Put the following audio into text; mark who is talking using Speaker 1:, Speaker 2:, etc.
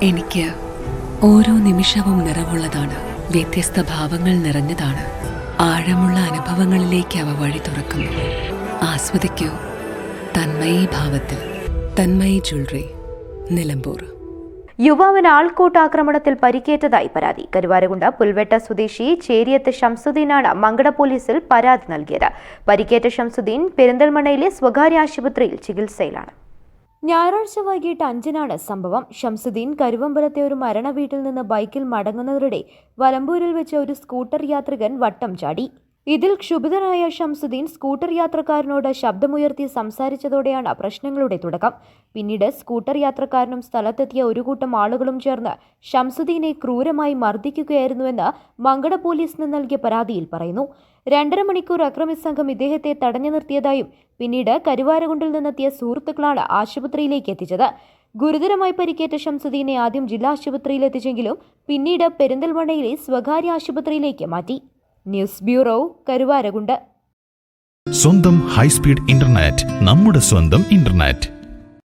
Speaker 1: എനിക്ക് ഓരോ നിമിഷവും നിറവുള്ളതാണ്. വ്യത്യസ്ത ഭാവങ്ങൾ നിറഞ്ഞതാണ്. ആഴമുള്ള അനുഭവങ്ങളിലേക്ക് അവ വഴി തുറക്കുന്നു. ആസ്വദിക്കൂ തന്മയി ഭാവത്തിൽ. തന്മയി ജ്വല്ലറി, നിലമ്പൂർ.
Speaker 2: യുവാവിന് ആൾക്കൂട്ടാക്രമണത്തിൽ പരിക്കേറ്റതായി പരാതി. കരുവാരകുണ്ട് പുൽവെട്ട സ്വദേശി ചേരിയത്ത് ഷംസുദ്ദീനാണ് മങ്കട പോലീസിൽ പരാതി നൽകിയത്. പരിക്കേറ്റ ഷംസുദ്ദീൻ പെരിന്തൽമണ്ണയിലെ സ്വകാര്യ ആശുപത്രിയിൽ ചികിത്സയിലാണ്. ഞായറാഴ്ച വൈകിട്ട് 5-നാണ് സംഭവം. ഷംസുദ്ദീൻ കരുവമ്പലത്തെ ഒരു മരണ വീട്ടിൽ നിന്ന് ബൈക്കിൽ മടങ്ങുന്നതിനിടെ വലമ്പൂരിൽ വെച്ച് ഒരു സ്കൂട്ടർ യാത്രികൻ വട്ടം ചാടി. ഇതിൽ ക്ഷുഭിതനായ ഷംസുദ്ദീൻ സ്കൂട്ടർ യാത്രക്കാരനോട് ശബ്ദമുയർത്തി സംസാരിച്ചതോടെയാണ് പ്രശ്നങ്ങളുടെ തുടക്കം. പിന്നീട് സ്കൂട്ടർ യാത്രക്കാരനും സ്ഥലത്തെത്തിയ ഒരു കൂട്ടം ആളുകളും ചേർന്ന് ഷംസുദ്ദീനെ ക്രൂരമായി മർദ്ദിക്കുകയായിരുന്നുവെന്ന് മങ്കട പോലീസിന് നൽകിയ പരാതിയിൽ പറയുന്നു. 2.5 മണിക്കൂർ അക്രമി സംഘം ഇദ്ദേഹത്തെ തടഞ്ഞു നിർത്തിയതായും പിന്നീട് കരുവാരകുണ്ടിൽ നിന്നെത്തിയ സുഹൃത്തുക്കളാണ് ആശുപത്രിയിലേക്ക് എത്തിച്ചത്. ഗുരുതരമായി പരിക്കേറ്റ ഷംസുദ്ദീനെ ആദ്യം ജില്ലാ ആശുപത്രിയിൽ എത്തിച്ചെങ്കിലും പിന്നീട് പെരിന്തൽമണ്ണയിലെ സ്വകാര്യ ആശുപത്രിയിലേക്ക് മാറ്റി. News bureau, Karuvarakundu.
Speaker 3: സ്വന്തം ഹൈസ്പീഡ് ഇന്റർനെറ്റ്, നമ്മുടെ സ്വന്തം ഇന്റർനെറ്റ്.